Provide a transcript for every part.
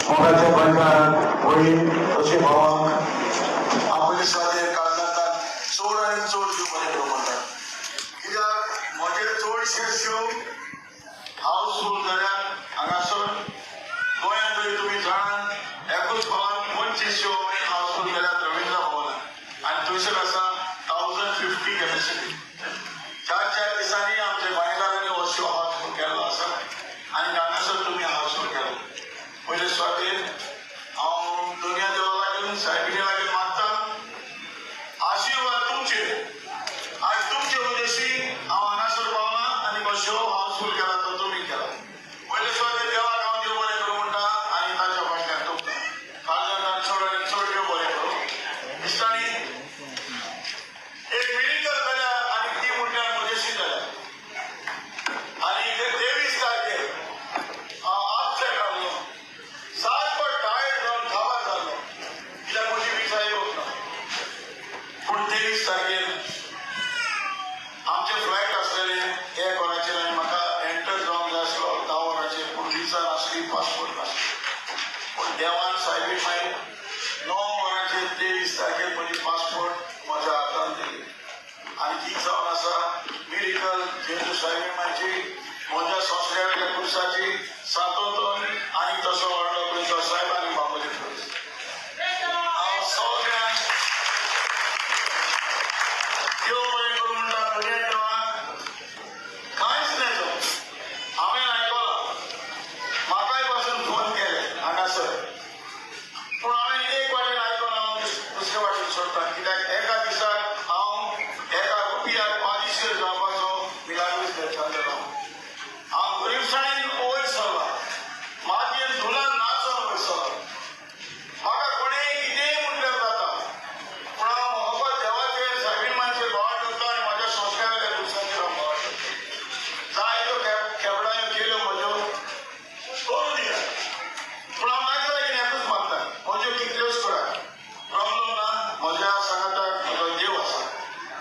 मोगाच्या बंधार होईल तसे भावांक आपले स्वाधीन काळजांत चोड आनी चोड जीव बरे म्हणटात कित्याक म्हजे चडशे शो हावसफुल जाल्यात हांगासर गोंयांत जरी तुमी जाणात एकूच भवन 25 शो हावसफुल जाल्यात रवींद्र भवनात आनी थंयसर आसा 1050 कॅपॅसिटी 4 दिसांनी आमच्या गोंयकारांनी हो शो हावसफुल केल्लो आसा आनी हांगासर तुमी हावसफुल केलो पयले सुवातेर हांव दुनिया देवा लागून सायबिणी लागून मागता आशिर्वाद तुमचे आज तुमचे उद्देशी हांव हांगासर पावला आनी हो शो हावसफुल केला तो तुमी केला पयले सुवातेर देवाक हांव देव बरें करूं म्हणटा आनी ताच्या फाटल्यान तुमकां काळजांत चड आनी चड देव बरें करूं दिसतांनी एक मिरिकल जाल्या आनी ती म्हणल्यार म्हजेशी जाल्या आनी 23 तारखेर आपसेट आहलो सारको टायर्ड जावन खावार जाल्लो कित्याक म्हजी विजा येवंक ना पूण 23 तारखेर आमचे फ्लायट आसलेले 1 वराचेर आनी म्हाका एंटर जावंक जाय आसलो 10 वरांचेर पूण विजा नासली पासपोर्ट नासलो पूण देवान सायबीण मागीर 9 वरांचेर 23 तारखेर म्हजी पासपोर्ट म्हज्या हातांत दिली आनी ती जावन आसा मिरिकल जेजू सायबीण मागीची म्हज्या संस्काराच्या पुरुषाची सातोतोन आनी तसो व्हडलो गोंयचो साहेब आनी बापूजी हांव सगळ्यांक देव बरें करूं म्हणटा दुनिया देवाक कांयच न्हय जो हांवें आयकलां म्हाकाय पासून फोन केले हांगासर पूण हांवें एक वाटेन आयकून हांव दुसरे वाटेन सोडटा कित्याक एका दिसाक हांव एका रुपयाक 500 जावपाचो मिलाग्रीस घेतलो हांव गरीबसाणेन वयर सरला मातयेन धुलान नाचोन वयर सरला म्हाका कोणेय कितेंय म्हणल्यार जाता पूण हांव हो देवाचेर सायबीण मांचेर बोवाळ करता आनी म्हाज्या संस्काराच्या दिवसांचेर हांव बोवाळ करता जायत्यो खेपडायो केल्यो म्हज्यो करूं दिल्या पूण हांव नाका लागीं एकूच मागता म्हज्यो कितल्योच करात प्रॉब्लम ना म्हज्या सांगाताक म्हजो देव आसा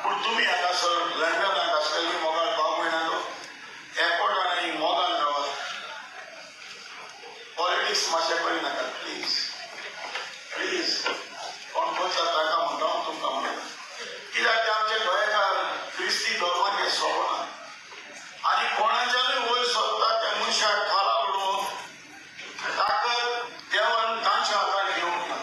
पूण तुमी हांगासर लंडनाक आसलेली मोगाळ पाव म्हयनालो एअरपोर्टार आनी मोगान रावात पॉलिटिक्स मातशें करिनाकात प्लीज प्लीज कोण करता ताका म्हणटा हांव तुमकां म्हणटा कित्याक ते आमचे गोंयकार क्रिस्ती धर्माक सोबना आनी कोणाच्यानूय वयर सरता त्या मनशाक खाला उडोवंक ताकद देवान तांच्या हातान घेवंक ना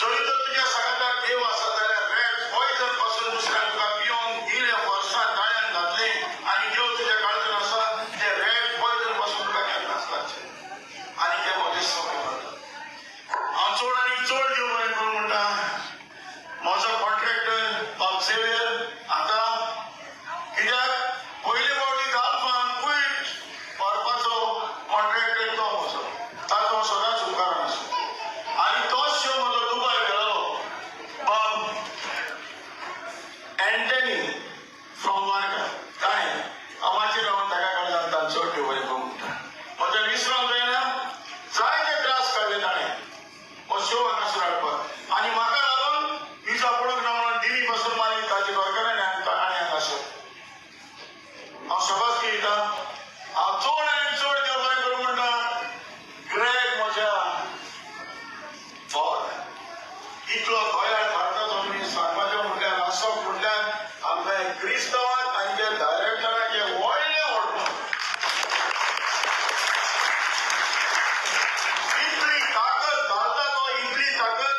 जरी तर तुज्या सांगाताक देव आसा जाल्यार रेड पॉयजन पासून दुसऱ्यांक तुका पिवंक दिले वर्सां ताळ्यान घातले आनी देव तुज्या काळजान आसा ते रेड पॉयजन पासून तुका केन्नाच लागचें आनी ते म्हजे सवय करता हांव चड आनी चड देव बरें करूं म्हणटा म्हजो कॉन्ट्रॅक्टर बाब झेवियर आतां कित्याक पयले फावटी गाल्फान क्वीट व्हरपाचो कॉन्ट्रॅक्टर तो म्हजो ताचो हांव सदांच उपकारान आसा आनी तोच शो म्हजो दुबय गेलो बाब एंटनी फ्रॉम वार्का ताणें आमाचेर रावन ताका काळजांत चड देव बरें करूं म्हणटा म्हज्या विसरूंक जायना जायते त्रास काडले ताणें हो शो हांगासर हाडपाक आनी म्हाका लागून विजा पडूंक ना म्हणून दिल्ली पासून मारीत ताचे गोंयकारांनी आनी हांगासर हांव शबासकी दिता हांव चड आनी चड देव बरें करूं म्हणटा ग्रेग म्हज्या इतलो गोंयांत भारताचो मनीस सांगपाचें म्हणल्यार नाचप म्हणल्यार आमचे क्रिस्तांवाक आनी ते डायरेक्टराचे व्हडले व्हडलो इतली ताकद घालता तो इतली ताकद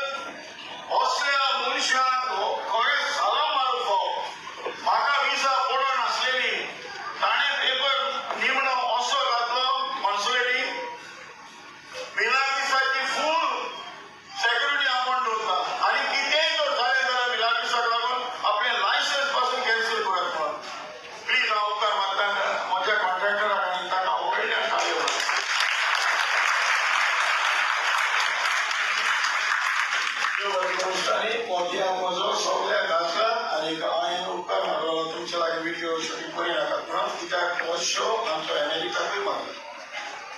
असल्या मनशाक खरें सालाम मारूंक फाव म्हाका विजा पडोन आसलेली ताणें पेपर निमणो असो घातलो कॉन्सुलेटी मिलाग्रिसाची फूल सेक्युरिटी आपण दवरता आनी कितेंय जर जालें जाल्यार मिलाग्रिसाक लागून आपलें लायसन्स पासून कॅन्सील करात म्हणून प्लीज हांव उपकार मागता म्हज्या कॉन्ट्रॅक्टराक आनी ताका व्हडल्यान ताळयो मोतिया म्हजो सगळ्याक घातला आनी हांवें उपकार मागलो तुमचे लागीं व्हिडिओ शुटींग करिनाकात म्हणून कित्याक हो शो आमचो अमेरिकाकूय मागला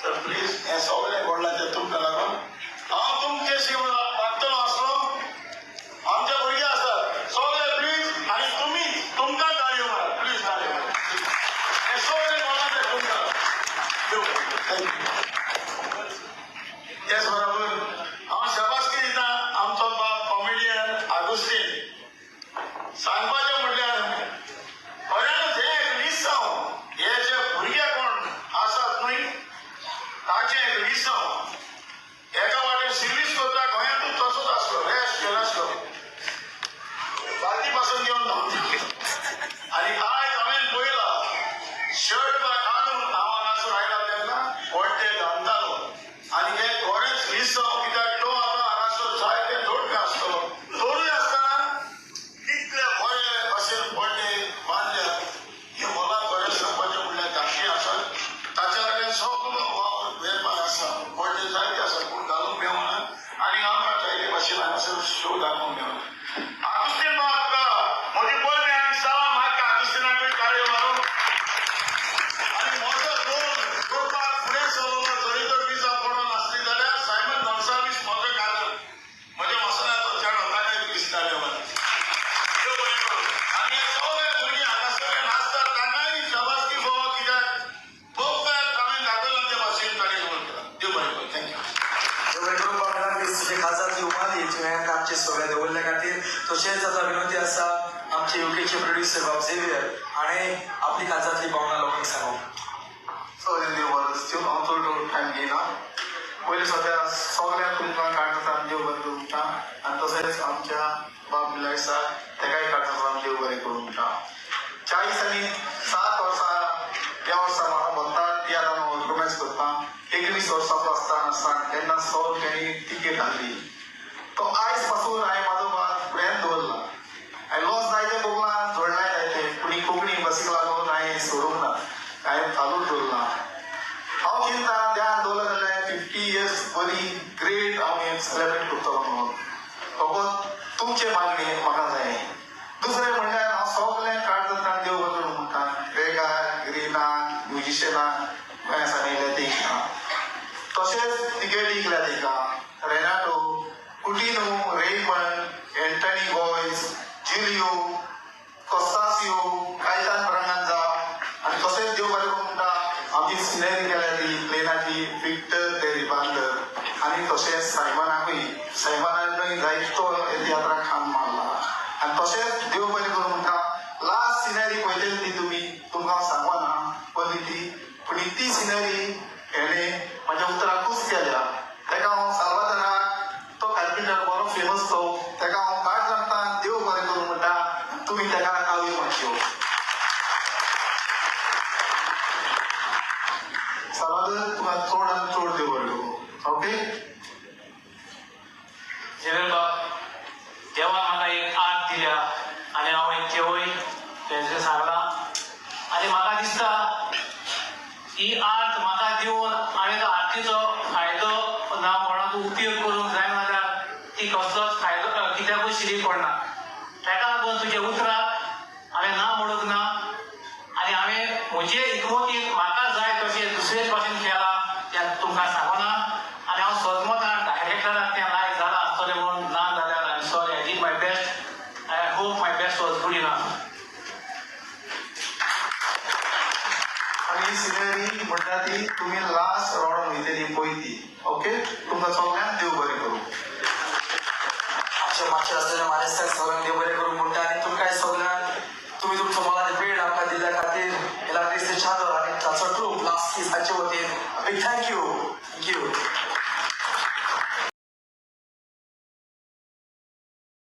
तर प्लीज हें सगळें व्हडलाचें तुमकां लागून हांव तुमचेशी मागतलो आसलो आमचे भुरगे आसात सगळे प्लीज आनी तुमी तुमकां ताळयो मारात प्लीज ताळयो मारात हें सगळें व्हडलाचें तुमकां थँक्यू त्याच बरोबर हांव शाबासकी दिता आमचो बाप कॉमेडियन आगोस्तीन सांगपाचें म्हणल्यार खऱ्यानच हे एक लिसांव हे जे भुरगे कोण आसात न्हय ताचें एक लिसांव एका वाटेन सिर्वीस करता गोंयांतूच तसोच आसलो रेस्ट केनासलो बालदी पासून घेवन धांवता आनी आयज हांवें पळयलां शर्ट काडून हांव हांगासर आयला तेन्ना व्हडटे धांवतालो आनी हे खरेंच लिसांव कित्याक तो आतां हांगासर जायते दोडके आसतलो तोरूय आसतना कितले बरे भाशेन व्हडटे बांदल्यात हे मला खरें सांगपाचें म्हणल्यार धाकटे आसात ताचे लागीं सगळो वावर वेपार आसा व्हडले जायते आसात पूण घालूंक मेळना आनी आमकां जायते भाशेन हांगासर शो दाखोवंक मेळना आगुस्तीन बाब म्हजी पयली आनी सावा म्हाका आगुस्तिनाकूय ताळयो मारूं आनी म्हजो दोन करपाक फुडें सरलो जरी तर दिसा पडून आसली जाल्यार सायमन गॉन्साल्वीस म्हजो काजल म्हज्या मसनाचो चेडो ताकाय दीस ताळयो मारूं देव बरें करूं आनी हे सगळे भुरगे हांगासर नाचतात तांकांय शाबासकी फोव कित्याक भोवतात हांवें दाखयलां ते भाशेन ताळयो म्हणटा देव बरें करूं थँक्यू देव बरें करूं बाबा तुझे खासातली उमादी तुवें आमचे सगळे दवरल्या खातीर तशेंच आतां विनंती आसा आमचे युकेचे प्रोड्युसर बाब झेवियर हाणें आपली खासातली भावना लोकांक सांगूंक सगळे देव बरें दिसच्यो हांव चड टायम घेयना पयलीं सद्या सगळ्यांक तुमकां काडटा देव बरें करूं म्हणटा आनी तशेंच आमच्या बाब बिलाय आसा तेकाय काडटा देव बरें करूं म्हणटा 40 आनी 7 वर्सां ह्या वर्सा म्हाका भत्ता ती आतां हांव ऑर्गनायज करता 21 वर्साचो आसतना तेन्ना सर तेणी तिकेट हाडली तो आयज पासून हांवें म्हाजो बाब फुड्यान दवरला हांवें लॉस जायते भोगलां जोडलाय जायते पूण कोंकणी बसीक लागून हांवें सोडूंक ना हांवें चालूच दवरला हांव चिंता ध्यान दवरलें जाल्यार 50 इयर्स बरी ग्रेट हांव सेलेब्रेट करतलो म्हणून फकत तुमचे मागणी म्हाका जाय दुसरें म्हणल्यार हांव सगळें कार्ड जाता देव बरें म्हणटा रेगार ग्रिना म्युजिशियनाक गोंया सांगिल्लें ते तशेंच तिकेट इकल्या तेका Renato Coutinho Raymond Antony boys जिलियो कॉस्तासियो Caitan Braganza आनी तशेंच देव बरें करूं म्हणटा आमची सिनरी केल्या ती प्लेनाची विक्टर द रिबांडर आनी तशेंच सायमनाकूय जायतो यात्रा खान मारला आनी तशेंच देव बरें करूं म्हणटा लास्ट सिनरी पळयलेली ती तुमी तुमकां सांगना पयली ती पूण ती सिनरी हेणें म्हाज्या उतराकूच केल्या तेका हांव साल्वादोराक तो कार्पेंटर बरो फेमस तो तेका हांव कार्ड लागता देव बरें करूं म्हणटा तुमी तेका कावयो मातश्यो साल्वादोर तुका चड आनी चड देव बरें करूं ओके झेवियर बाब देवा म्हाका एक आर्ट दिल्या आनी हांव एक केवय तेंचे सांगलां आनी म्हाका दिसता ही आर्ट म्हाका दिवन हांवें तो आर्टीचो फायदो ना कोणाक उपयोग करूंक जाय जाल्यार ती कसलोच फायदो कित्याकूय शिरी पडना ताका लागून तुजे उतराक हांवें ना म्हणूंक ना आनी हांवें म्हजे इकमतीन म्हाका जाय तशें दुसरेच भाशेन केलां तें तुमकां सांगना आनी हांव सदमतां डायरेक्टराक तें लायक जालां आसतलें म्हणून ना जाल्यार I am sorry I did my best I hope my best was good enough आनी सिनरी म्हणटा ती तुमी लास्ट रावंड वयतली पळय ती ओके तुमकां सगळ्यांक देव बरें करूं आमचे मातशे आसलेले म्हाज्या सगळ्यांक देव बरें करूं म्हणटा आनी तुमकां सगळ्यांक तुमी तुमचो मोलाचो वेळ आमकां दिल्या खातीर इलाक्रिस्ते चादर आनी ताचो ट्रूप लास्ट हाचे वतीन थँक्यू